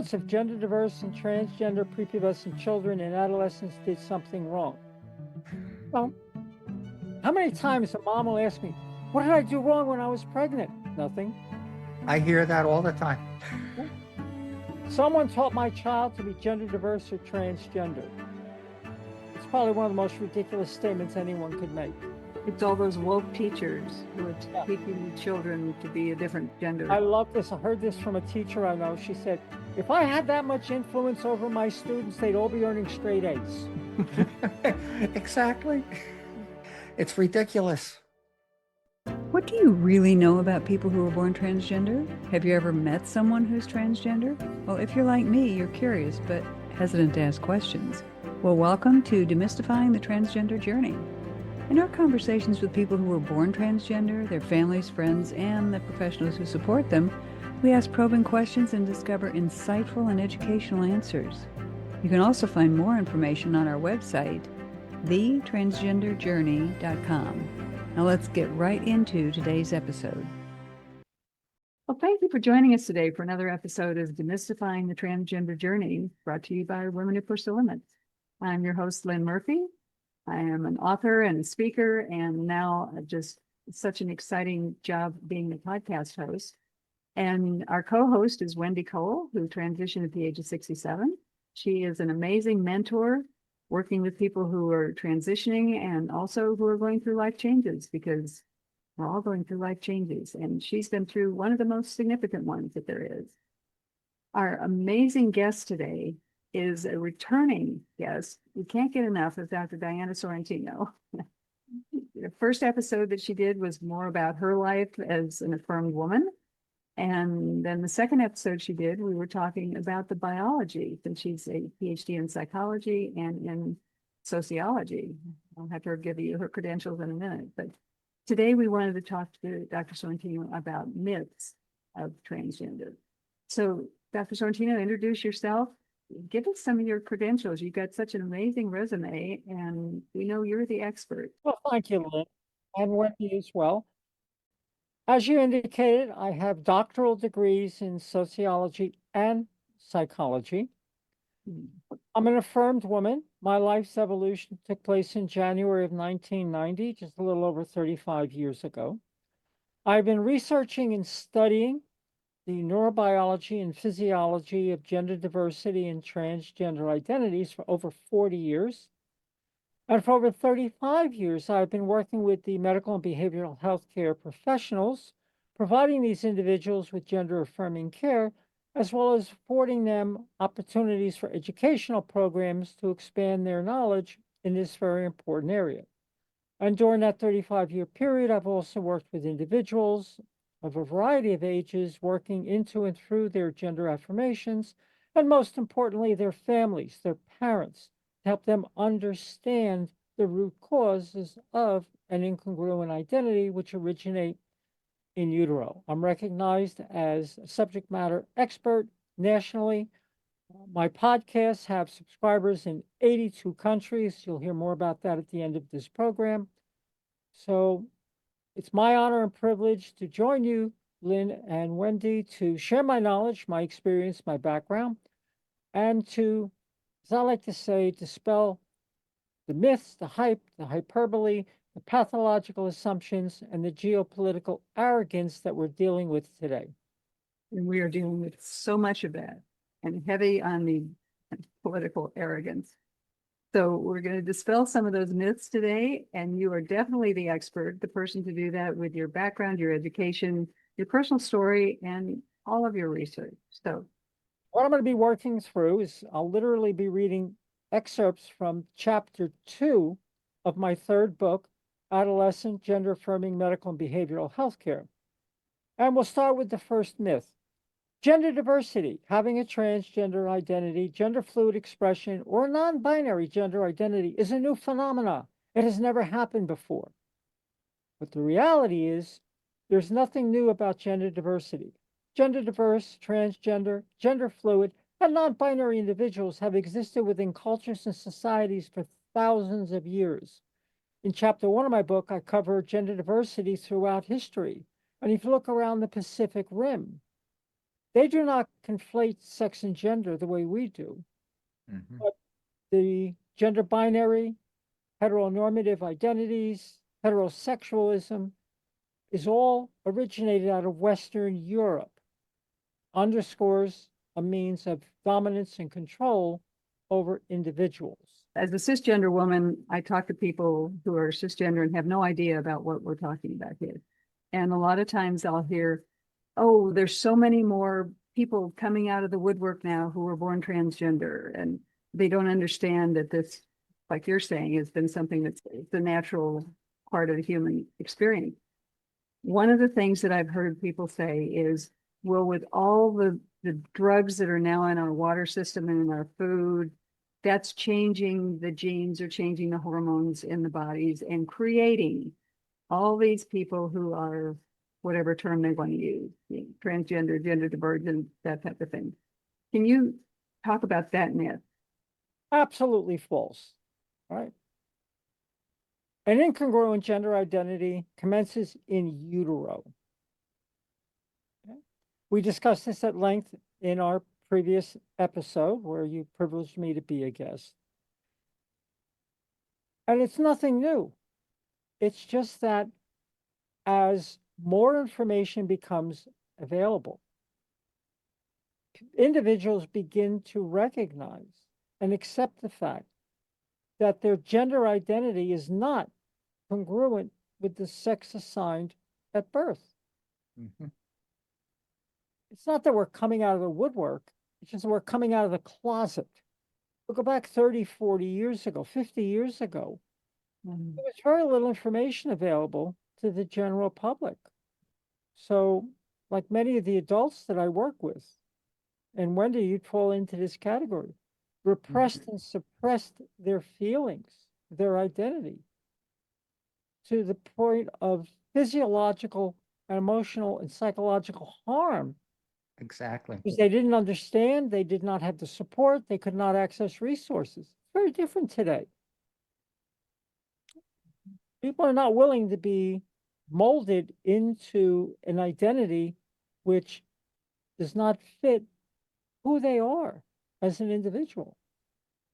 parents of gender diverse and transgender prepubescent children and adolescents did something wrong. Well, how many times a mom will ask me, what did I do wrong when I was pregnant? Nothing. I hear that all the time. Someone taught my child to be gender diverse or transgender. It's probably one of the most ridiculous statements anyone could make. It's all those woke teachers who are teaching children to be a different gender. I love this. I heard this from a teacher I know. She said, if I had that much influence over my students, they'd all be earning straight A's. Exactly. It's ridiculous. What do you really know about people who are born transgender? Have you ever met someone who's transgender? Well, if you're like me, you're curious but hesitant to ask questions. Well, welcome to Demystifying the Transgender Journey. In our conversations with people who were born transgender, their families, friends, and the professionals who support them, we ask probing questions and discover insightful and educational answers. You can also find more information on our website, thetransgenderjourney.com. Now let's get right into today's episode. Well, thank you for joining us today for another episode of Demystifying the Transgender Journey, brought to you by Women Who Push the Limits. I'm your host, Lynn Murphy. I am an author and a speaker, and now just such an exciting job being a podcast host. And our co-host is Wendy Cole, who transitioned at the age of 67. She is an amazing mentor, working with people who are transitioning and also who are going through life changes, because we're all going through life changes. And she's been through one of the most significant ones that there is. Our amazing guest today is a returning guest. We can't get enough of Dr. Diana Sorrentino. The first episode that she did was more about her life as an affirmed woman. And then the second episode she did, we were talking about the biology, since she's a PhD in psychology and in sociology. I'll have her give you her credentials in a minute. But today we wanted to talk to Dr. Sorrentino about myths of transgender. So Dr. Sorrentino, introduce yourself. Give us some of your credentials. You've got such an amazing resume, and we know you're the expert. Well, thank you, Lynn, and Wendy as well. As you indicated, I have doctoral degrees in sociology and psychology. I'm an affirmed woman. My life's evolution took place in January of 1990, just a little over 35 years ago. I've been researching and studying the neurobiology and physiology of gender diversity and transgender identities for over 40 years. And for over 35 years, I've been working with the medical and behavioral health care professionals, providing these individuals with gender-affirming care, as well as affording them opportunities for educational programs to expand their knowledge in this very important area. And during that 35-year period, I've also worked with individuals of a variety of ages, working into and through their gender affirmations, and most importantly, their families, their parents, to help them understand the root causes of an incongruent identity which originate in utero. I'm recognized as a subject matter expert nationally. My podcasts have subscribers in 82 countries. You'll hear more about that at the end of this program. So it's my honor and privilege to join you, Lynn and Wendy, to share my knowledge, my experience, my background, and to, as I like to say, dispel the myths, the hype, the hyperbole, the pathological assumptions, and the geopolitical arrogance that we're dealing with today. And we are dealing with so much of that, and heavy on the political arrogance. So we're going to dispel some of those myths today, and you are definitely the expert, the person to do that with your background, your education, your personal story, and all of your research. So what I'm going to be working through is I'll literally be reading excerpts from chapter 2 of my third book, Adolescent Gender Affirming Medical and Behavioral Healthcare. And we'll start with the first myth. Gender diversity, having a transgender identity, gender fluid expression, or non-binary gender identity is a new phenomenon. It has never happened before. But the reality is, there's nothing new about gender diversity. Gender diverse, transgender, gender fluid, and non-binary individuals have existed within cultures and societies for thousands of years. In chapter 1 of my book, I cover gender diversity throughout history. And if you look around the Pacific Rim, They do not conflate sex and gender the way we do. Mhm. But the gender binary, heteronormative identities, heterosexualism is all originated out of Western Europe, underscores a means of dominance and control over individuals. As a cisgender woman, I talk to people who are cisgender and have no idea about what we're talking about here. And a lot of times I'll hear, oh, there's so many more people coming out of the woodwork now who were born transgender, and they don't understand that this, like you're saying, has been something that's the natural part of the human experience. One of the things that I've heard people say is, well, with all the drugs that are now in our water system and in our food, that's changing the genes or changing the hormones in the bodies and creating all these people who are whatever term they want to use, transgender, gender divergent, that type of thing. Can you talk about that myth? Absolutely false, right? An incongruent gender identity commences in utero. Okay? We discussed this at length in our previous episode where you privileged me to be a guest. And it's nothing new. It's just that as more information becomes available, individuals begin to recognize and accept the fact that their gender identity is not congruent with the sex assigned at birth. Mhm. It's not that we're coming out of the woodwork, it's just that we're coming out of the closet. We'll go back 30, 40 years ago, 50 years ago. There was very little information available to the general public. So, like many of the adults that I work with, and Wendy, you'd fall into this category, repressed and suppressed their feelings, their identity, to the point of physiological and emotional and psychological harm Exactly. because they didn't understand, they did not have the support, they could not access resources. It's very different today. People are not willing to be molded into an identity which does not fit who they are as an individual.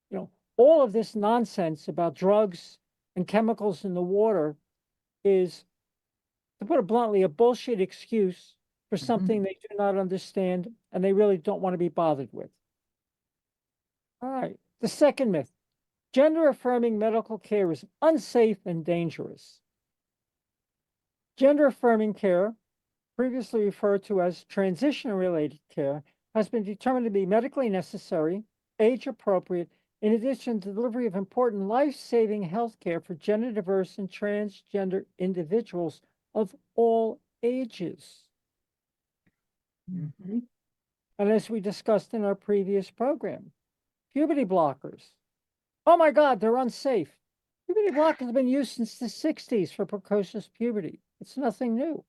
You know, all of this nonsense about drugs and chemicals in the water is, to put it bluntly, a bullshit excuse for something they do not understand and they really don't want to be bothered with. All right. The second myth, gender affirming medical care is unsafe and dangerous. Gender affirming care, previously referred to as transition related care, has been determined to be medically necessary, age appropriate, in addition to delivery of important life-saving health care for gender diverse and transgender individuals of all ages. Mhm. And as we discussed in our previous program, puberty blockers. Oh my God, they're unsafe. Puberty blockers have been used since the 60s for precocious puberty. It's nothing new.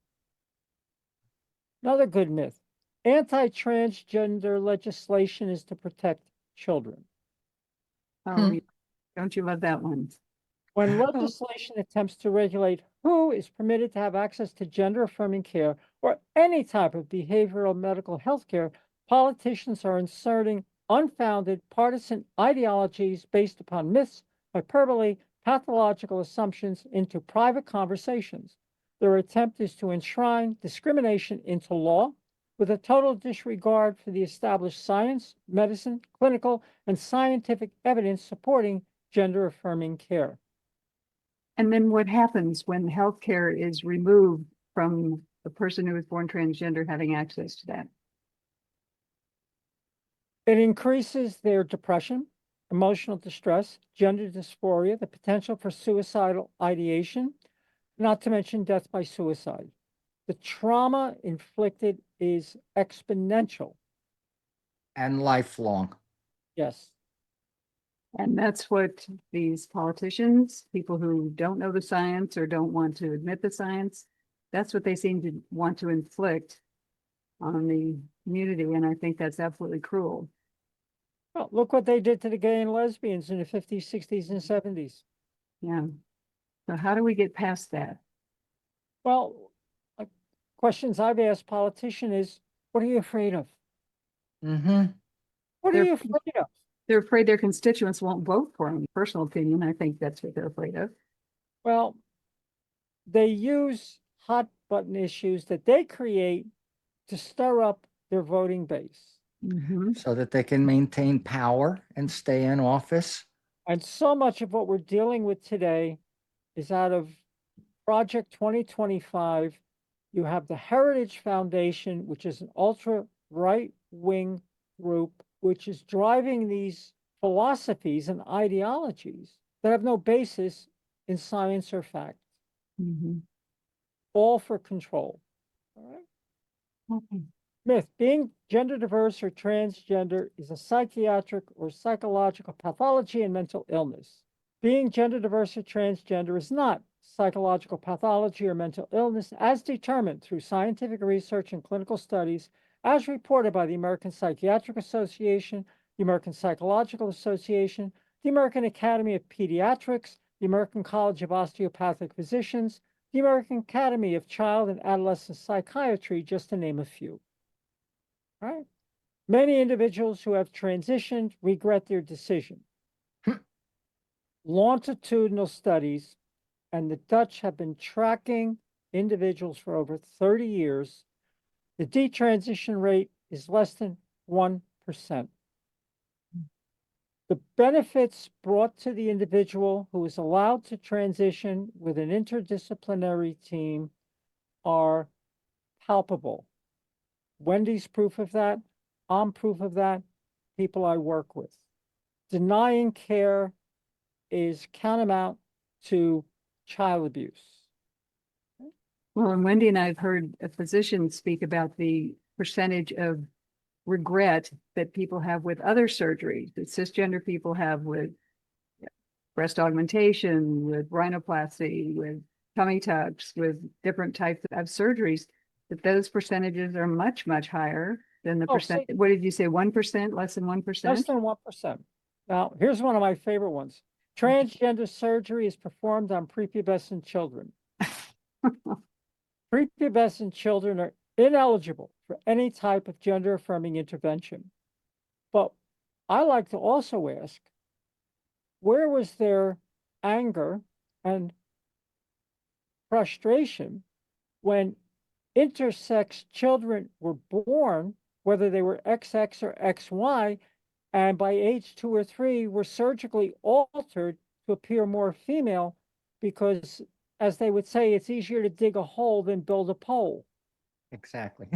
Another good myth. Anti-transgender legislation is to protect children. Oh, don't you love that one? When legislation attempts to regulate who is permitted to have access to gender-affirming care or any type of behavioral medical health care, politicians are inserting unfounded partisan ideologies based upon myths, hyperbole, pathological assumptions into private conversations. Their attempt is to enshrine discrimination into law with a total disregard for the established science, medicine, clinical, and scientific evidence supporting gender-affirming care. And then what happens when healthcare is removed from the person who was born transgender having access to that? It increases their depression, emotional distress, gender dysphoria, the potential for suicidal ideation, not to mention death by suicide. The trauma inflicted is exponential. And lifelong. Yes. And that's what these politicians, people who don't know the science or don't want to admit the science, that's what they seem to want to inflict on the community. And I think that's absolutely cruel. Well, look what they did to the gay and lesbians in the 50s, 60s, and 70s. Yeah. So how do we get past that? Well, questions I've asked politicians is, what are you afraid of? Mm-hmm. What are They're- you afraid of? They're afraid their constituents won't vote for them. Personal opinion, I think that's what they're afraid of. Well, they use hot button issues that they create to stir up their voting base. Mhm. So that they can maintain power and stay in office. And so much of what we're dealing with today is out of Project 2025. You have the Heritage Foundation, which is an ultra right wing group, which is driving these philosophies and ideologies that have no basis in science or fact, Mhm. all for control. All right. Okay. Myth: being gender diverse or transgender is a psychiatric or psychological pathology and mental illness. Being gender diverse or transgender is not psychological pathology or mental illness as determined through scientific research and clinical studies, as reported by the American Psychiatric Association, the American Psychological Association, the American Academy of Pediatrics, the American College of Osteopathic Physicians, the American Academy of Child and Adolescent Psychiatry, just to name a few. Right? Many individuals who have transitioned regret their decision. Longitudinal studies, and the Dutch have been tracking individuals for over 30 years. The detransition rate is less than 1%. The benefits brought to the individual who is allowed to transition with an interdisciplinary team are palpable. Wendy's proof of that. I'm proof of that. People I work with. Denying care is tantamount to child abuse. Well, and Wendy and I have heard a physician speak about the percentage of regret that people have with other surgeries that cisgender people have with breast augmentation, with rhinoplasty, with tummy tucks, with different types of surgeries, that those percentages are much, much higher than the percent. What did you say? 1%, less than 1%? Less than 1%. Now, here's one of my favorite ones. Transgender surgery is performed on prepubescent children. Prepubescent children are ineligible for any type of gender affirming intervention. But I like to also ask, where was their anger and frustration when intersex children were born, whether they were XX or XY, and by age 2 or 3 were surgically altered to appear more female because, as they would say, it's easier to dig a hole than build a pole. Exactly.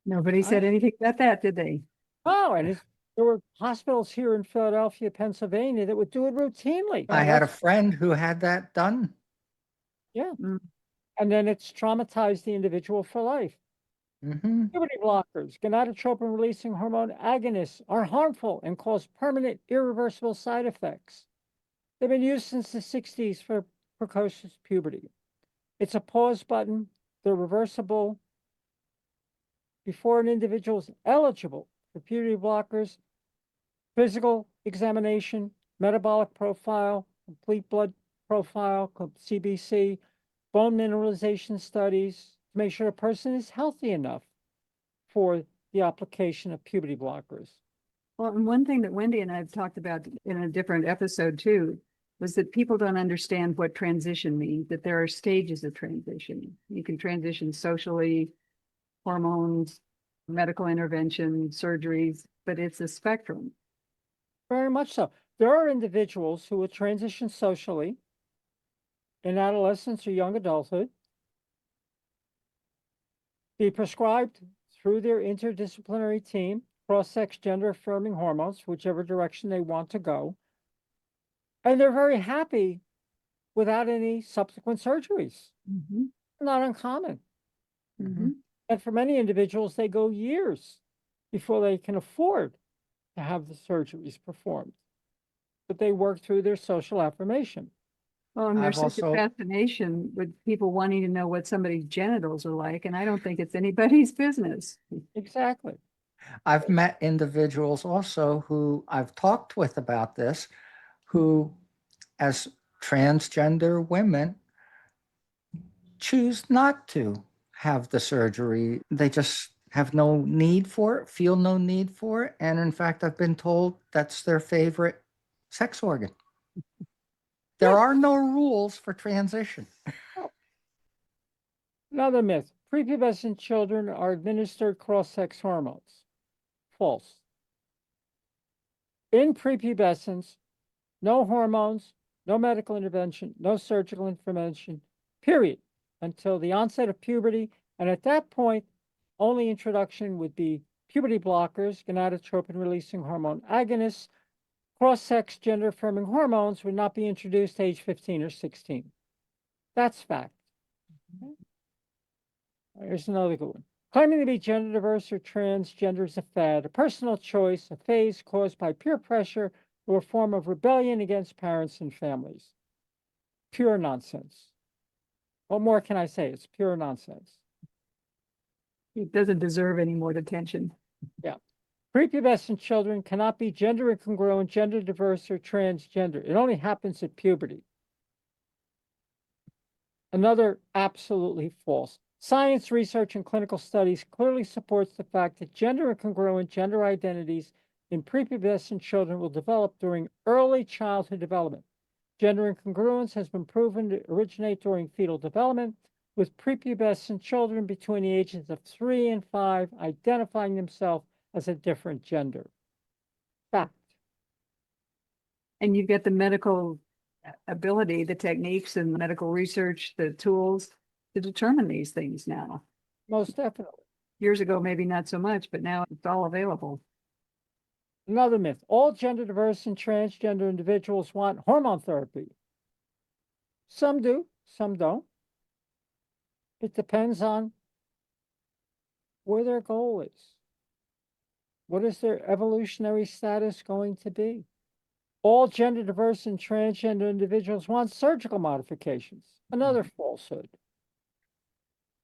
Nobody said anything about that, did they? Oh, and there were hospitals here in Philadelphia, Pennsylvania that would do it routinely. I had a friend who had that done. Yeah. Mm. And then it's traumatized the individual for life. Mm-hmm. Puberty blockers, gonadotropin releasing hormone agonists are harmful and cause permanent, irreversible side effects. They've been used since the 60s for precocious puberty. It's a pause button. They're reversible. Before an individual is eligible for puberty blockers, physical examination, metabolic profile, complete blood profile, CBC, bone mineralization studies to make sure a person is healthy enough for the application of puberty blockers. Well, and one thing that Wendy and I have talked about in a different episode too, was that people don't understand what transition means, that there are stages of transition. You can transition socially, hormones, medical intervention, surgeries, but it's a spectrum. Very much so. There are individuals who will transition socially in adolescence or young adulthood, be prescribed through their interdisciplinary team, cross-sex gender affirming hormones, whichever direction they want to go. And they're very happy without any subsequent surgeries. Mm-hmm. Not uncommon. Mm-hmm. And for many individuals, they go years before they can afford to have the surgeries performed. But they work through their social affirmation. Well, and there's I've such a also- fascination with people wanting to know what somebody's genitals are like, and I don't think it's anybody's business. Exactly. I've met individuals also who I've talked with about this, who, as transgender women, choose not to have the surgery. They just have no need for it, feel no need for it. And in fact, I've been told that's their favorite sex organ. There are no rules for transition. Another myth, prepubescent children are administered cross-sex hormones. False. In prepubescence, no hormones, no medical intervention, no surgical intervention, period, until the onset of puberty. And at that point, only introduction would be puberty blockers, gonadotropin-releasing hormone agonists. Cross-sex gender-affirming hormones would not be introduced age 15 or 16. That's fact. Here's another good one. Claiming to be gender diverse or transgender is a fad, a personal choice, a phase caused by peer pressure, or a form of rebellion against parents and families. Pure nonsense. What more can I say? It's pure nonsense. It doesn't deserve any more attention. Prepubescent children cannot be gender incongruent, gender diverse, or transgender. It only happens at puberty. Another absolutely false. Science, research, and clinical studies clearly supports the fact that gender incongruent gender identities in prepubescent children will develop during early childhood development. Gender incongruence has been proven to originate during fetal development, with prepubescent children between the ages of 3 and 5 identifying themselves as a different gender. Fact. And you get the medical ability, the techniques and the medical research, the tools to determine these things now. Most definitely. Years ago, maybe not so much, but now it's all available. Another myth, all gender diverse and transgender individuals want hormone therapy. Some do, some don't. It depends on where their goal is. What is their evolutionary status going to be? All gender diverse and transgender individuals want surgical modifications. Another falsehood.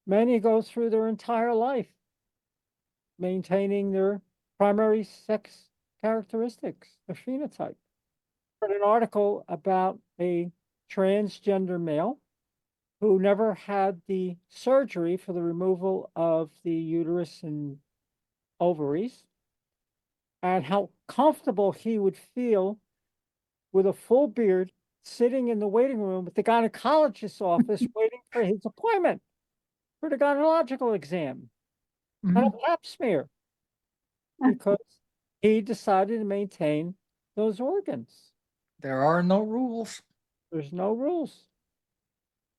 Many go through their entire life maintaining their primary sex characteristics, their phenotype. I read an article about a transgender male who never had the surgery for the removal of the uterus and ovaries, and how comfortable he would feel with a full beard sitting in the waiting room at the gynecologist's office waiting for his appointment for the gynecological exam and a pap smear because he decided to maintain those organs. There are no rules. There's no rules.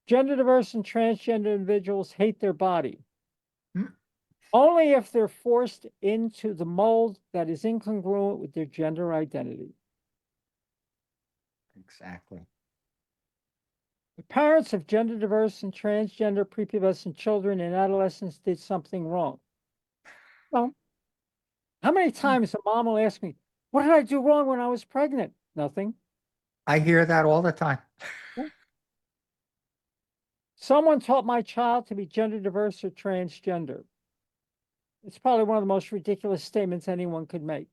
Gender diverse and transgender individuals hate their body. Only if they're forced into the mold that is incongruent with their gender identity. Exactly. The parents of gender diverse and transgender prepubescent children and adolescents did something wrong. Well, how many times a mom will ask me, what did I do wrong when I was pregnant? Nothing. I hear that all the time. Someone taught my child to be gender diverse or transgender. It's probably one of the most ridiculous statements anyone could make.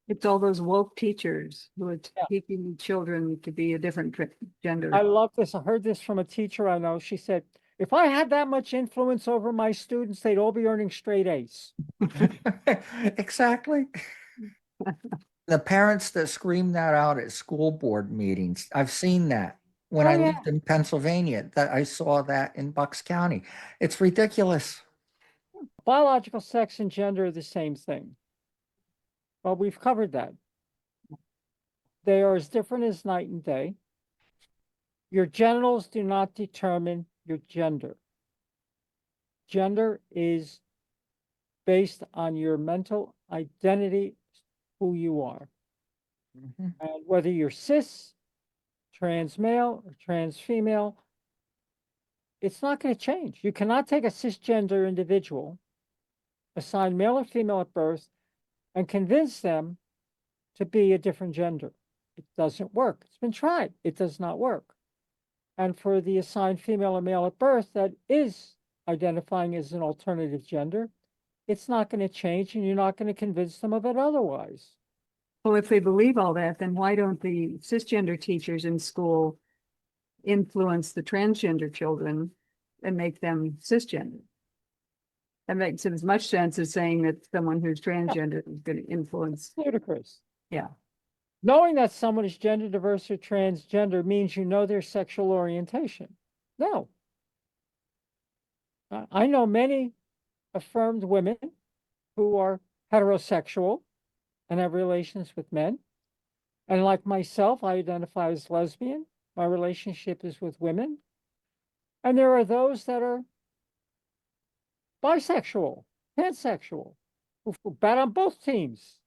It's all those woke teachers who are teaching children to be a different gender. I love this. I heard this from a teacher I know. She said, if I had that much influence over my students, they'd all be earning straight A's. Exactly. The parents that scream that out at school board meetings, I've seen that. When I lived in Pennsylvania, that I saw that in Bucks County. It's ridiculous. Biological sex and gender are the same thing. Well, we've covered that. They are as different as night and day. Your genitals do not determine your gender. Gender is based on your mental identity, who you are. And whether you're cis, trans male, or trans female, it's not going to change. You cannot take a cisgender individual, assign male or female at birth, and convince them to be a different gender. It doesn't work. It's been tried. It does not work. And for the assigned female or male at birth that is identifying as an alternative gender, it's not going to change, and you're not going to convince them of it otherwise. Well, if they believe all that, then why don't the cisgender teachers in school influence the transgender children and make them cisgender? That makes as much sense as saying that someone who's transgender is going to influence. Ludicrous. Yeah. Knowing that someone is gender diverse or transgender means you know their sexual orientation. No. I know many affirmed women who are heterosexual and have relations with men. And like myself, I identify as lesbian. My relationship is with women. And there are those that are bisexual, pansexual, who bat on both teams.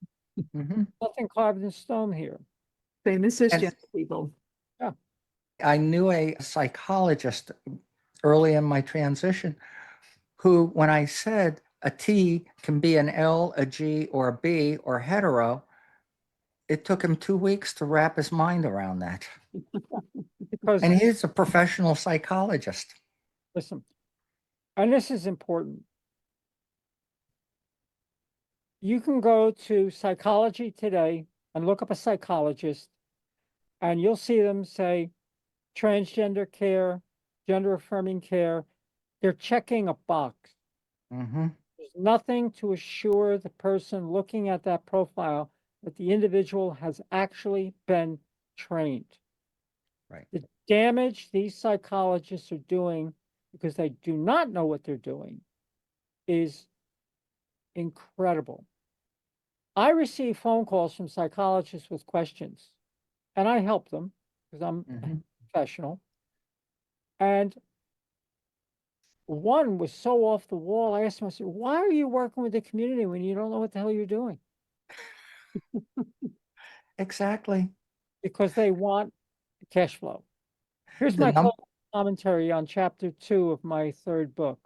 Mhm. Nothing carved in stone here. Famous cisgender people. I knew a psychologist early in my transition who, when I said a T can be an L, a G, or a B, or hetero, it took him 2 weeks to wrap his mind around that. Because, And he's a professional psychologist. listen, and this is important. You can go to Psychology Today and look up a psychologist, and you'll see them say transgender care, gender affirming care. They're checking a box. Mm-hmm. There's nothing to assure the person looking at that profile that the individual has actually been trained. Right. The damage these psychologists are doing because they do not know what they're doing is incredible. I receive phone calls from psychologists with questions, and I help them because I'm Mm-hmm. professional. And one was so off the wall. I asked him, I said, why are you working with the community when you don't know what the hell you're doing? Exactly. Because they want cash flow. Here's The my num- commentary on chapter 2 of my third book.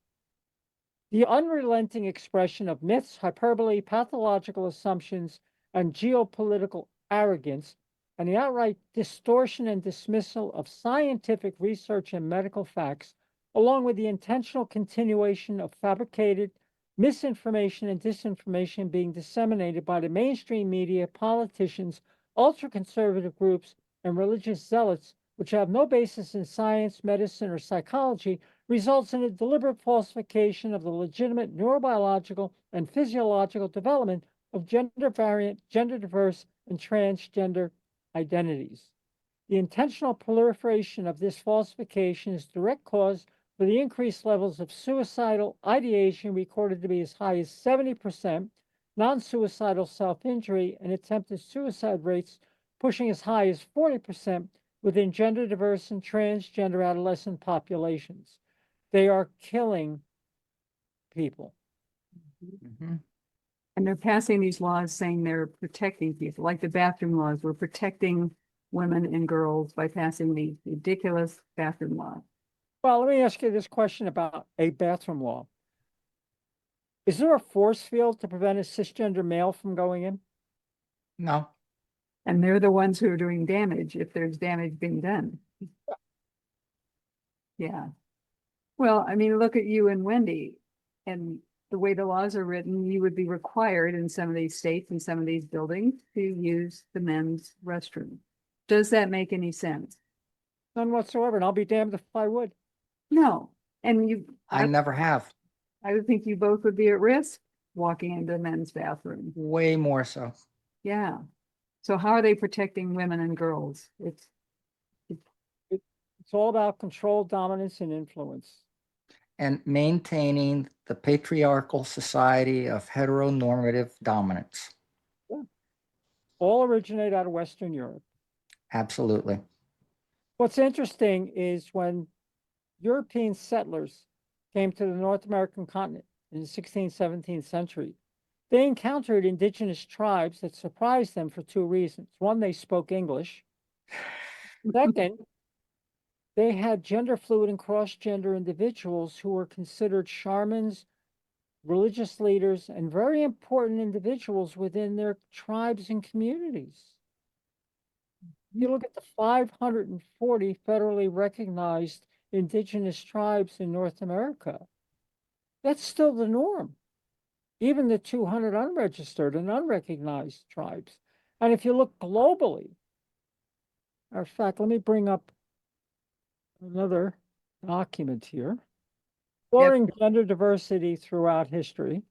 The unrelenting expression of myths, hyperbole, pathological assumptions, and geopolitical arrogance, and the outright distortion and dismissal of scientific research and medical facts, along with the intentional continuation of fabricated misinformation and disinformation being disseminated by the mainstream media, politicians, ultra-conservative groups, and religious zealots, which have no basis in science, medicine, or psychology, results in a deliberate falsification of the legitimate neurobiological and physiological development of gender variant, gender diverse, and transgender identities. The intentional proliferation of this falsification is direct cause for the increased levels of suicidal ideation recorded to be as high as 70%, non-suicidal self-injury, and attempted suicide rates pushing as high as 40% within gender diverse and transgender adolescent populations. They are killing people. Mhm. And they're passing these laws saying they're protecting people, like the bathroom laws. We're protecting women and girls by passing these ridiculous bathroom laws. Well, let me ask you this question about a bathroom law. Is there a force field to prevent a cisgender male from going in? No. And they're the ones who are doing damage if there's damage being done. Yeah. Well, I mean, look at you and Wendy. And the way the laws are written, you would be required in some of these states and some of these buildings to use the men's restroom. Does that make any sense? None whatsoever, and I'll be damned if I would. No. And I never have. I would think you both would be at risk walking into the men's bathroom. Way more so. Yeah. So how are they protecting women and girls? It's all about control, dominance, and influence. And maintaining the patriarchal society of heteronormative dominance. All originate out of Western Europe. Absolutely. What's interesting is when European settlers came to the North American continent in the 16th, 17th century, they encountered indigenous tribes that surprised them for two reasons. One, they spoke English. Second, they had gender fluid and cross-gender individuals who were considered shamans, religious leaders, and very important individuals within their tribes and communities. You look at the 540 federally recognized indigenous tribes in North America, that's still the norm. Even the 200 unregistered and unrecognized tribes. And if you look globally, in fact, let me bring up another document here. Exploring gender diversity throughout history.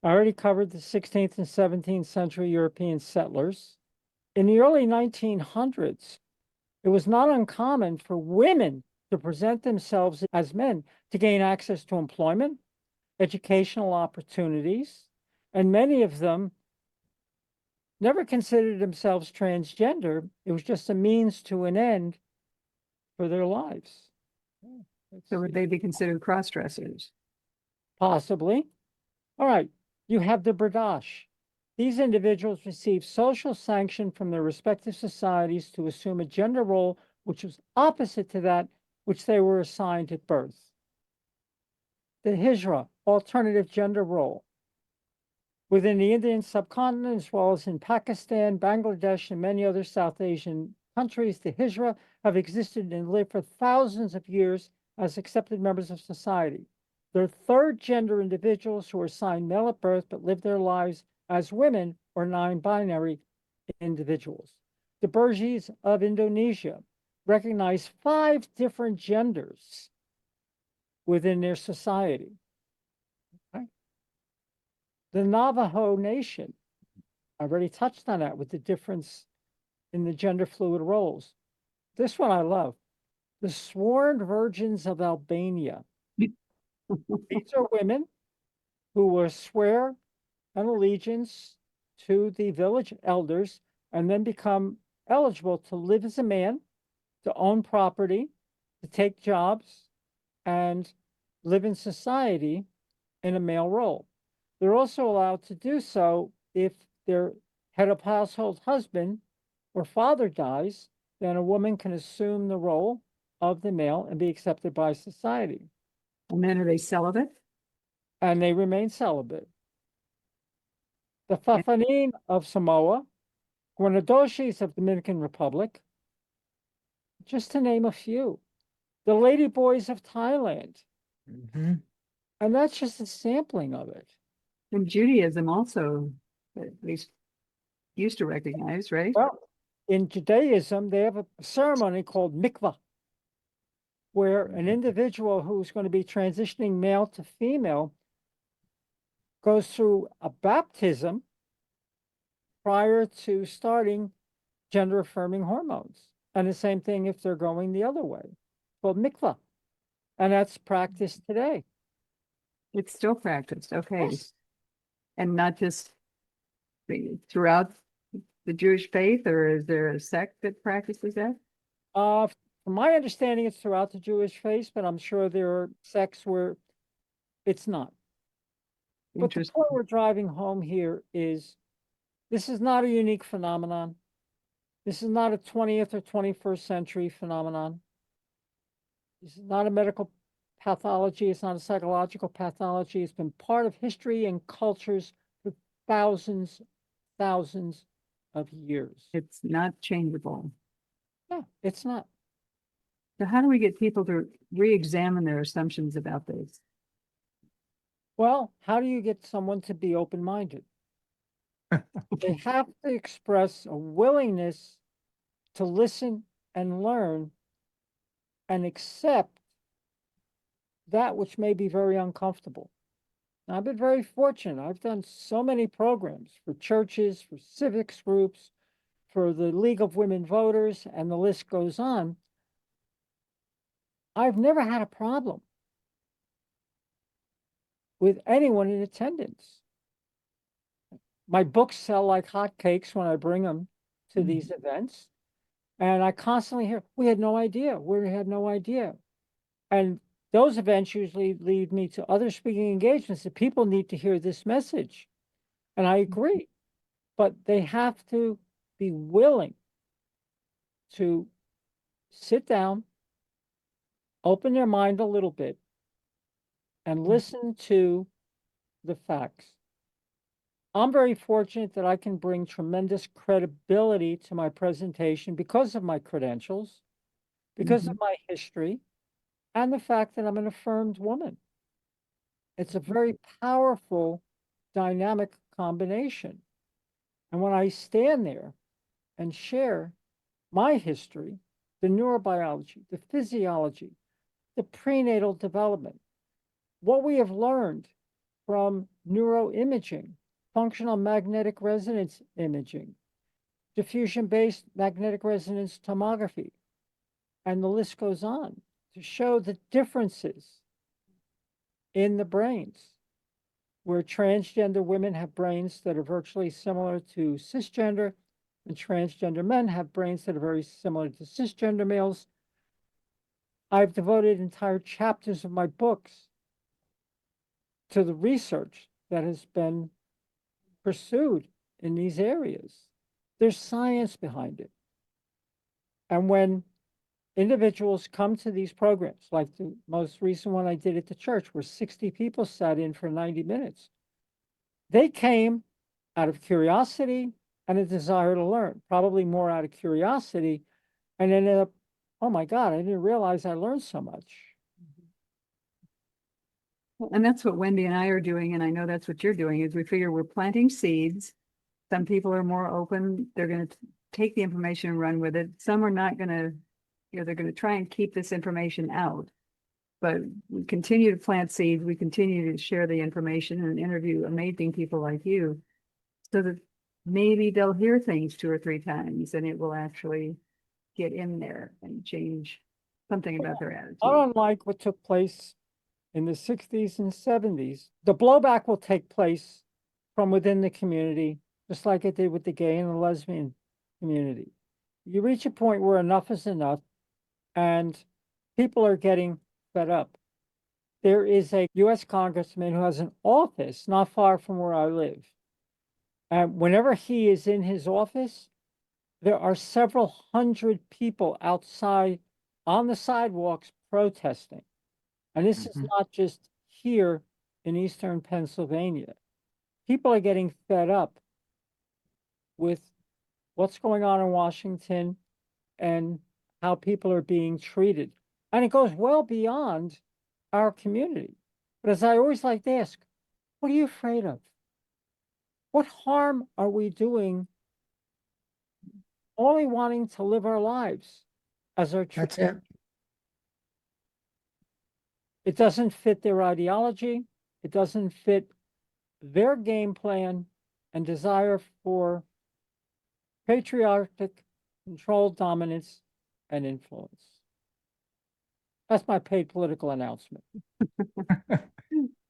I already covered the 16th and 17th century European settlers. In the early 1900s, it was not uncommon for women to present themselves as men to gain access to employment, educational opportunities, and many of them never considered themselves transgender. It was just a means to an end for their lives. So would they be considered cross-dressers? Possibly. All right, you have the Bradash. These individuals receive social sanction from their respective societies to assume a gender role which was opposite to that which they were assigned at birth. The Hijra, alternative gender role. Within the Indian subcontinent, as well as in Pakistan, Bangladesh, and many other South Asian countries, the Hijra have existed and lived for thousands of years as accepted members of society. They're third gender individuals who are assigned male at birth but live their lives as women or non-binary individuals. The Burjis of Indonesia recognize 5 different genders within their society. Okay. The Navajo Nation, I already touched on that with the difference in the gender fluid roles. This one I love. The Sworn Virgins of Albania. These are women who will swear an allegiance to the village elders and then become eligible to live as a man, to own property, to take jobs, and live in society in a male role. They're also allowed to do so if their head of household husband or father dies, then a woman can assume the role of the male and be accepted by society. And then are they celibate? And they remain celibate. The Fafanin of Samoa, Guanadoshis of Dominican Republic, just to name a few. The Ladyboys of Thailand. Mhm. And that's just a sampling of it. And Judaism also, at least used to recognize, right? Well, in Judaism, they have a ceremony called mikvah, where an individual who's going to be transitioning male to female goes through a baptism prior to starting gender affirming hormones. And the same thing if they're going the other way. Called mikvah. And that's practiced today. It's still practiced, okay. Yes. And not just throughout the Jewish faith, or is there a sect that practices that? From my understanding, it's throughout the Jewish faith, but I'm sure there are sects where it's not. But the point we're driving home here is this is not a unique phenomenon. This is not a 20th or 21st century phenomenon. This is not a medical pathology. It's not a psychological pathology. It's been part of history and cultures for thousands of years. It's not changeable. No, it's not. So how do we get people to re-examine their assumptions about this? Well, how do you get someone to be open-minded? They have to express a willingness to listen and learn and accept that which may be very uncomfortable. Now, I've been very fortunate. I've done so many programs for churches, for civics groups, for the League of Women Voters, and the list goes on. I've never had a problem with anyone in attendance. My books sell like hotcakes when I bring them to these events. And I constantly hear, we had no idea. We had no idea. And those events usually lead me to other speaking engagements that people need to hear this message. And I agree. But they have to be willing to sit down, open their mind a little bit, and listen to the facts. I'm very fortunate that I can bring tremendous credibility to my presentation because of my credentials, because of my history, and the fact that I'm an affirmed woman. It's a very powerful, dynamic combination. And when I stand there and share my history, the neurobiology, the physiology, the prenatal development, what we have learned from neuroimaging, functional magnetic resonance imaging, diffusion-based magnetic resonance tomography, and the list goes on to show the differences in the brains, where transgender women have brains that are virtually similar to cisgender, and transgender men have brains that are very similar to cisgender males. I've devoted entire chapters of my books to the research that has been pursued in these areas. There's science behind it. And when individuals come to these programs, like the most recent one I did at the church, where 60 people sat in for 90 minutes, they came out of curiosity and a desire to learn, probably more out of curiosity, and ended up, oh my God, I didn't realize I learned so much. And that's what Wendy and I are doing, and I know that's what you're doing, is we figure we're planting seeds. Some people are more open. They're going to take the information and run with it. Some are not going to, they're going to try and keep this information out. But we continue to plant seeds. We continue to share the information and interview amazing people like you, so that maybe they'll hear things 2 or 3 times and it will actually get in there and change something about their attitude. Not unlike what took place in the 60s and 70s, the blowback will take place from within the community, just like it did with the gay and the lesbian community. You reach a point where enough is enough, and people are getting fed up. There is a U.S. congressman who has an office not far from where I live. And whenever he is in his office, there are several hundred people outside on the sidewalks protesting. And this is not just here in Eastern Pennsylvania. People are getting fed up with what's going on in Washington and how people are being treated. And it goes well beyond our community. But as I always like to ask, what are you afraid of? What harm are we doing only wanting to live our lives as our That's it. It doesn't fit their ideology. It doesn't fit their game plan and desire for patriarchic control, dominance, and influence. That's my paid political announcement.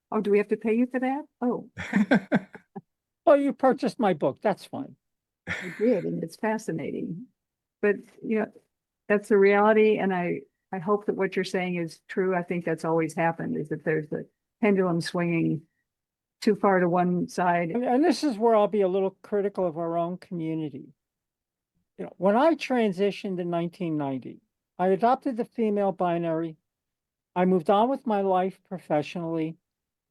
Oh, do we have to pay you for that? Oh, Well, you purchased my book. That's fine. I did, and it's fascinating. But, that's the reality, and I hope that what you're saying is true. I think that's always happened, is that there's the pendulum swinging too far to one side. And this is where I'll be a little critical of our own community. When I transitioned in 1990, I adopted the female binary. I moved on with my life professionally.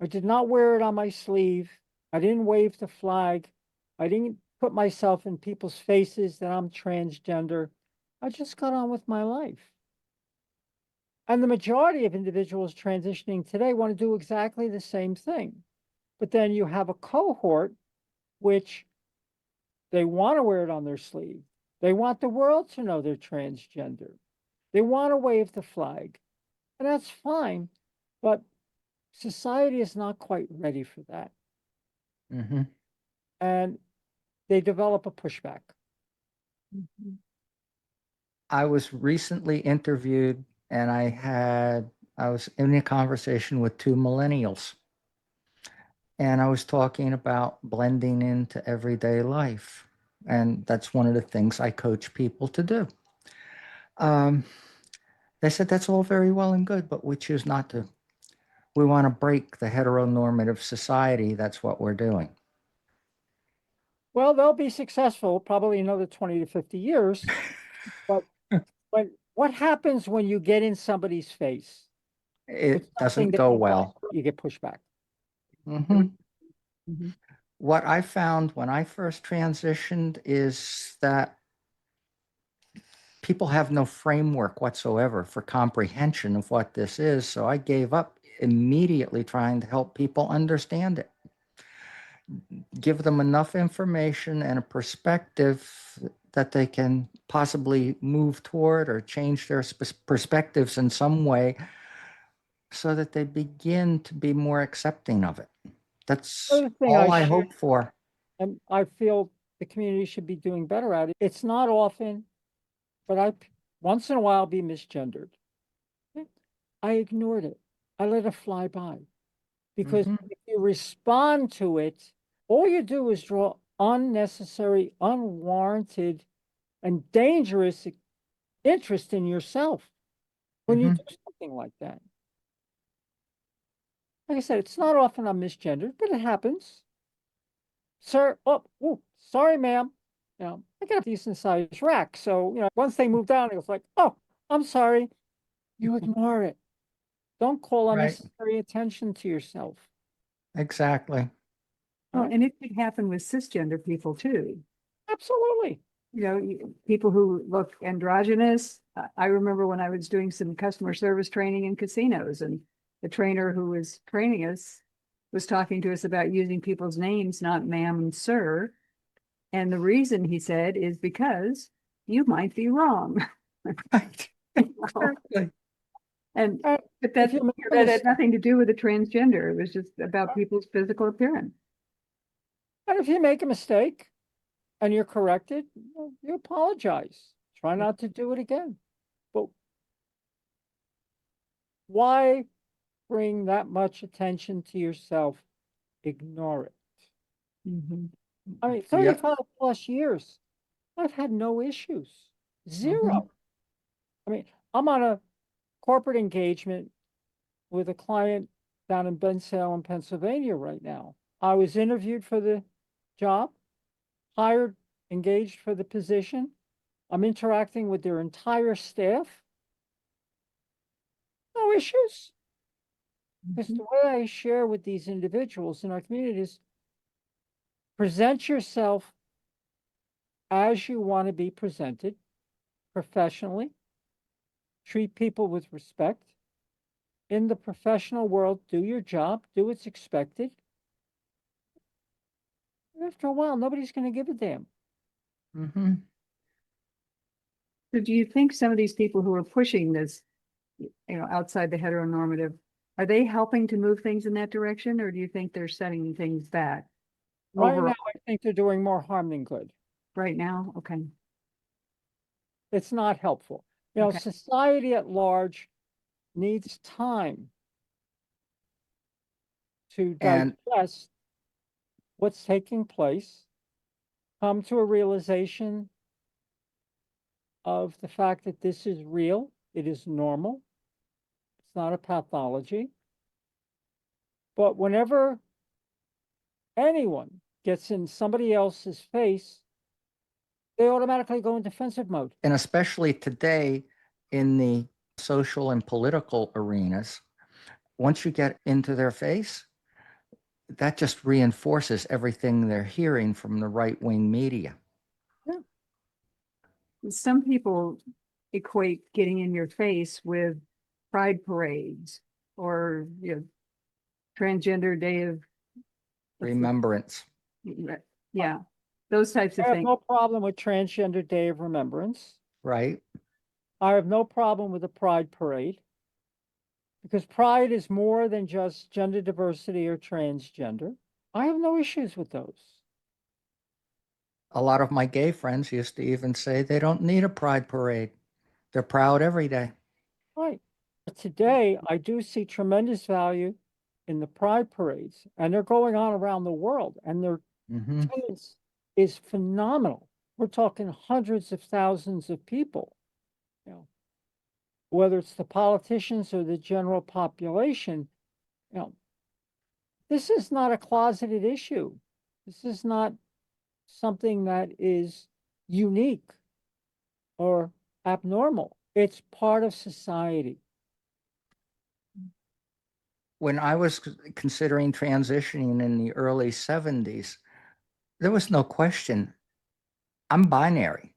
I did not wear it on my sleeve. I didn't wave the flag. I didn't put myself in people's faces that I'm transgender. I just got on with my life. And the majority of individuals transitioning today want to do exactly the same thing. But then you have a cohort which they want to wear it on their sleeve. They want the world to know they're transgender. They want to wave the flag. And that's fine. But society is not quite ready for that. And they develop a pushback. I was recently interviewed, and I was in a conversation with 2 millennials. And I was talking about blending into everyday life. And that's one of the things I coach people to do. They said, that's all very well and good, but we choose not to. We want to break the heteronormative society. That's what we're doing. Well, they'll be successful probably another 20 to 50 years. But what happens when you get in somebody's face? It doesn't go well. You get pushback. What I found when I first transitioned is that people have no framework whatsoever for comprehension of what this is. So I gave up immediately trying to help people understand it. Give them enough information and a perspective that they can possibly move toward or change their perspectives in some way so that they begin to be more accepting of it. That's Other thing all I share, hope for. and I feel the community should be doing better at it. It's not often, but I once in a while be misgendered. I ignored it. I let it fly by. Because Mhm. if you respond to it, all you do is draw unnecessary, unwarranted, and dangerous interest in yourself when you Mhm. do something like that. Like I said, it's not often I'm misgendered, but it happens. Sir, oh, sorry, ma'am. I got a decent sized rack. So, once they move down, it was like, oh, I'm sorry. You ignore it. Don't call Right. unnecessary attention to yourself. Exactly. Well, Right? and it could happen with cisgender people too. Absolutely. People who look androgynous. I remember when I was doing some customer service training in casinos, and the trainer who was training us was talking to us about using people's names, not ma'am and sir. And the reason, he said, is because you might be wrong. Right. Exactly. And Uh, but if you make a that had mistake, nothing to do with the transgender. It was just about people's physical appearance. and if you make a mistake and you're corrected, you apologize. Try not to do it again. But why bring that much attention to yourself? Ignore it. Mhm. I mean, Yep. 35 plus years, I've had no issues. Zero. Mhm. I mean, I'm on a corporate engagement with a client down in Bensalem, Pennsylvania right now. I was interviewed for the job, hired, engaged for the position. I'm interacting with their entire staff. No issues. Because the way I share with these individuals in our communities, present yourself as you want to be presented professionally, treat people with respect. In the professional world, do your job, do what's expected. After a while, nobody's going to give a damn. Mhm. So do you think some of these people who are pushing this, outside the heteronormative, are they helping to move things in that direction, or do you think they're setting things back Right overall now, I think they're doing more harm than good. right now? Okay. It's not helpful. Okay. Society at large needs time to And digest what's taking place, come to a realization of the fact that this is real, it is normal, it's not a pathology. But whenever anyone gets in somebody else's face, they automatically go in defensive mode. and especially today in the social and political arenas, once you get into their face, that just reinforces everything they're hearing from the right-wing media. Some people equate getting in your face with pride parades or, transgender day of Remembrance. yeah, those types I of have things. no problem with Transgender Day of Remembrance. Right. I have no problem with a pride parade because pride is more than just gender diversity or transgender. I have no issues with those. A lot of my gay friends used to even say they don't need a pride parade. They're proud every day. Right. Today, I do see tremendous value in the pride parades, and they're going on around the world, and their Mm-hmm. attendance is phenomenal. We're talking hundreds of thousands of people. Whether it's the politicians or the general population, you know, this is not a closeted issue. This is not something that is unique or abnormal. It's part of society. When I was considering transitioning in the early 70s, there was no question. I'm binary.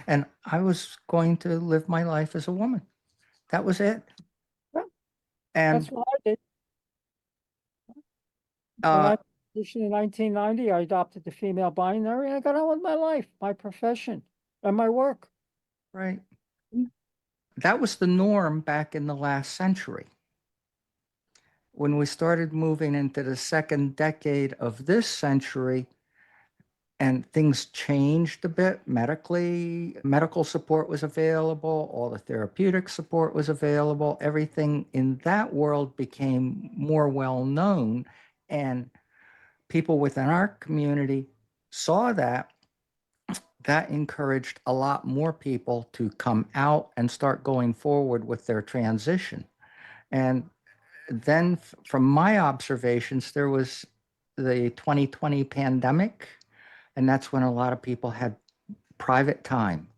And I was going to live my life as a woman. That was it. Yeah, And that's what I did. When uh, I transitioned in 1990, I adopted the female binary. I got on with my life, my profession, and my work. right. That was the norm back in the last century. when we started moving into the second decade of this century, and things changed a bit medically. Medical support was available, all the therapeutic support was available. Everything in that world became more well known. And people within our community saw that. That encouraged a lot more people to come out and start going forward with their transition. And then, from my observations, there was the 2020 pandemic. And that's when a lot of people had private time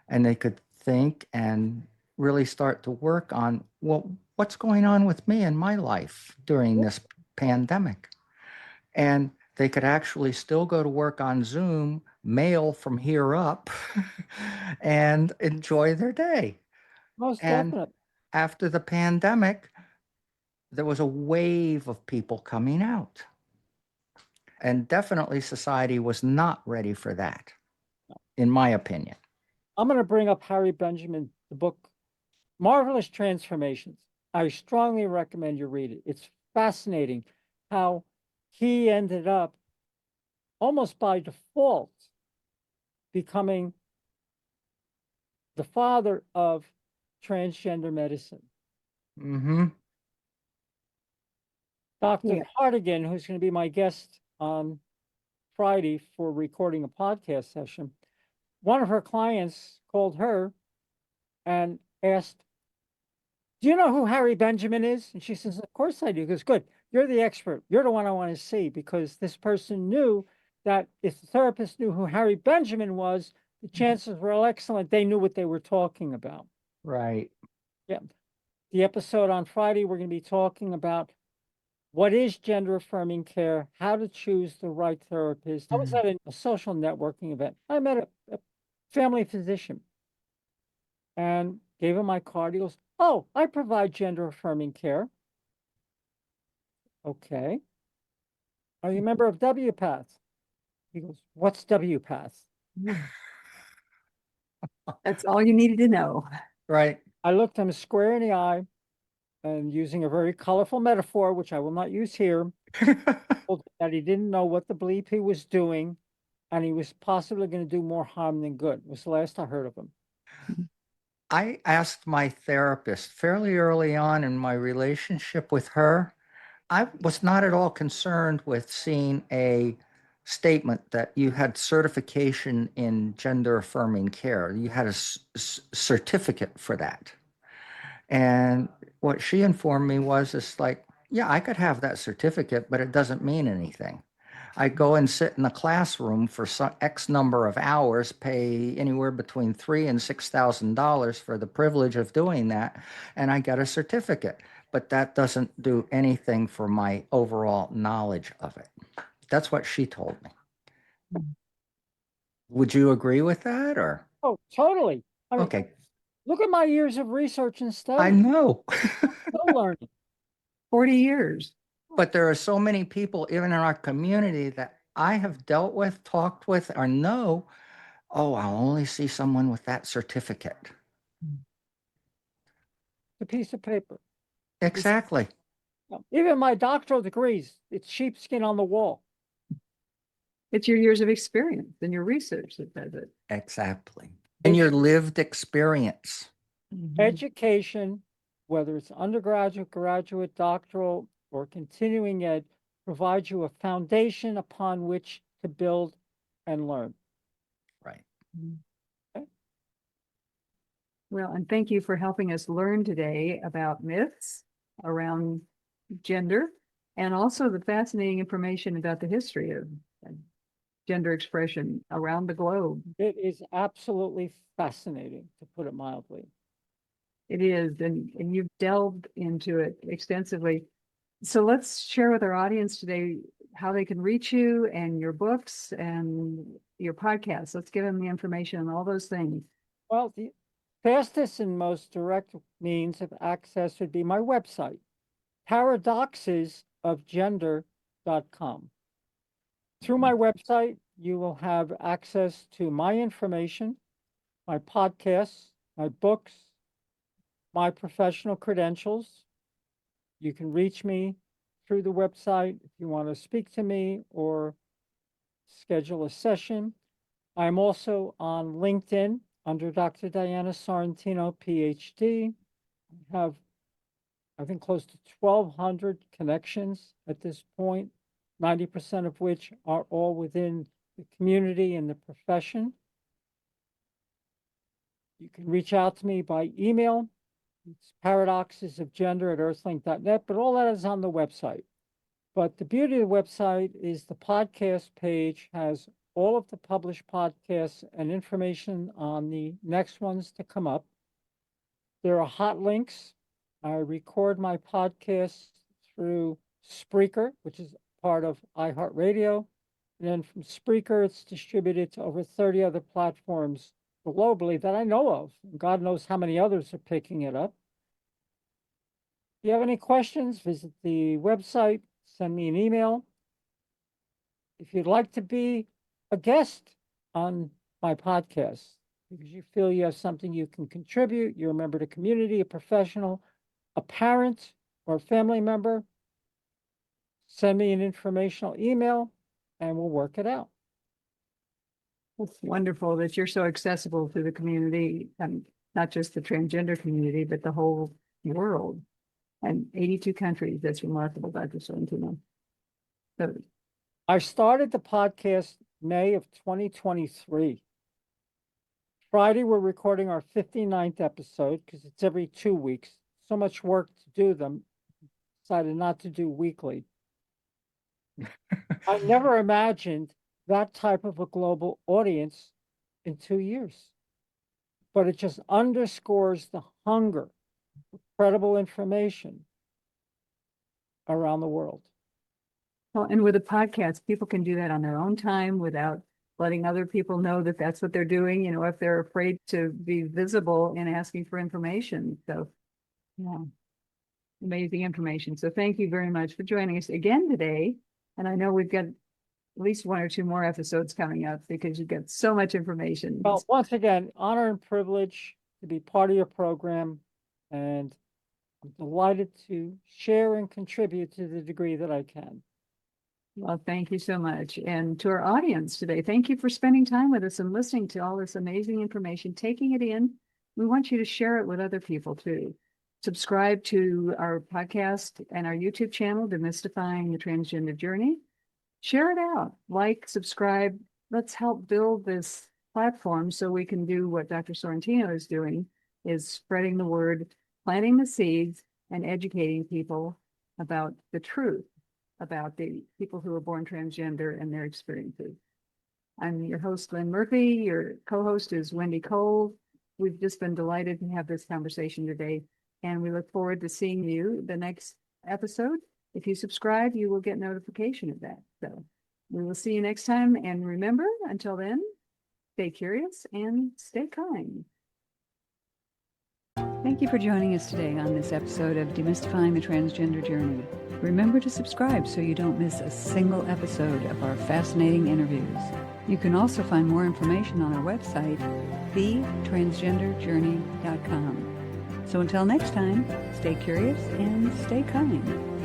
and they could think and really start to work on, well, what's going on with me in my life during this pandemic? And they could actually still go to work on Zoom, mail from here up, and enjoy their day. Most And definitely. after the pandemic, there was a wave of people coming out. And definitely society was not ready for that, in my opinion. I'm going to bring up Harry Benjamin, the book, Marvelous Transformations. I strongly recommend you read it. It's fascinating how he ended up almost by default becoming the father of transgender medicine. Mm-hmm. Dr. Yeah. Hartigan, who's going to be my guest on Friday for recording a podcast session, one of her clients called her and asked, "Do you know who Harry Benjamin is?" And she says, "Of course I do." He goes, "Good. You're the expert. You're the one I want to see," because this person knew that if the therapist knew who Harry Benjamin was, the chances were excellent they knew what they were talking about. Right. Yeah. The episode on Friday, we're going to be talking about what is gender affirming care, how to choose the right therapist. I was at a social networking event. I met a family physician and gave him my card. He goes, "Oh, I provide gender affirming care." Okay. "Are you a member of WPATH?" He goes, "What's WPATH?" That's all you needed to know. Right. I looked him square in the eye and, using a very colorful metaphor, which I will not use here, told him that he didn't know what the bleep he was doing and he was possibly going to do more harm than good. It was the last I heard of him. I asked my therapist fairly early on in my relationship with her. I was not at all concerned with seeing a statement that you had certification in gender affirming care. You had a certificate for that. And what she informed me was, it's like, yeah, I could have that certificate, but it doesn't mean anything. I go and sit in the classroom for some X number of hours, pay anywhere between $3,000 and $6,000 for the privilege of doing that, and I get a certificate. But that doesn't do anything for my overall knowledge of it. That's what she told me. Would you agree with that, or? Oh, totally. I mean, Okay, look at my years of research and I study. know. Still learning. 40 years. But there are so many people, even in our community, that I have dealt with, talked with, or know, oh, I'll only see someone with that certificate. A piece of paper. Exactly. Even my doctoral degrees, it's sheepskin on the wall. It's your years of experience and your research that does it. Exactly. And your lived experience. Education, whether it's undergraduate, graduate, doctoral, or continuing ed, provides you a foundation upon which to build and learn. Right. Okay. Well, and thank you for helping us learn today about myths around gender and also the fascinating information about the history of gender expression around the globe. It is absolutely fascinating, to put it mildly. It is, and you've delved into it extensively. So let's share with our audience today how they can reach you and your books and your podcast. Let's give them the information on all those things. Well, the fastest and most direct means of access would be my website, paradoxesofgender.com. Through my website, you will have access to my information, my podcasts, my books, my professional credentials, You can reach me through the website if you want to speak to me or schedule a session. I'm also on LinkedIn under Dr. Diana Sorrentino, PhD. I have, I think, close to 1,200 connections at this point, 90% of which are all within the community and the profession. You can reach out to me by email. It's paradoxesofgender@earthlink.net, but all that is on the website. But the beauty of the website is the podcast page has all of the published podcasts and information on the next ones to come up. There are hot links. I record my podcasts through Spreaker, which is part of iHeartRadio. And then from Spreaker, it's distributed to over 30 other platforms globally that I know of. God knows how many others are picking it up. If you have any questions, visit the website, send me an email. If you'd like to be a guest on my podcast, because you feel you have something you can contribute, you're a member of the community, a professional, a parent, or a family member, send me an informational email and we'll work it out. It's wonderful that you're so accessible to the community, and not just the transgender community, but the whole world. And 82 countries. That's remarkable, Dr. Sorrentino. So, I started the podcast May of 2023. Friday, we're recording our 59th episode because it's every 2 weeks. So much work to do them. Decided not to do weekly. I never imagined that type of a global audience in 2 years. But it just underscores the hunger for credible information around the world. well, and with a podcast, people can do that on their own time without letting other people know that that's what they're doing, you know, if they're afraid to be visible in asking for information. So, yeah, amazing information. So thank you very much for joining us again today. And I know we've got at least 1 or 2 more episodes coming up because you've got so much information. Well, once again, honor and privilege to be part of your program, and I'm delighted to share and contribute to the degree that I can. Well, thank you so much. And to our audience today, thank you for spending time with us and listening to all this amazing information, taking it in. We want you to share it with other people too. Subscribe to our podcast and our YouTube channel, Demystifying the Transgender Journey. Share it out, like, subscribe. Let's help build this platform so we can do what Dr. Sorrentino is doing, is spreading the word, planting the seeds, and educating people about the truth about the people who are born transgender and their experiences. I'm your host, Lynn Murphy. Your co-host is Wendy Cole. We've just been delighted to have this conversation today, and we look forward to seeing you the next episode. If you subscribe, you will get notification of that. So we will see you next time. And remember, until then, stay curious and stay kind. Thank you for joining us today on this episode of Demystifying the Transgender Journey. Remember to subscribe so you don't miss a single episode of our fascinating interviews. You can also find more information on our website, thetransgenderjourney.com. So until next time, stay curious and stay kind.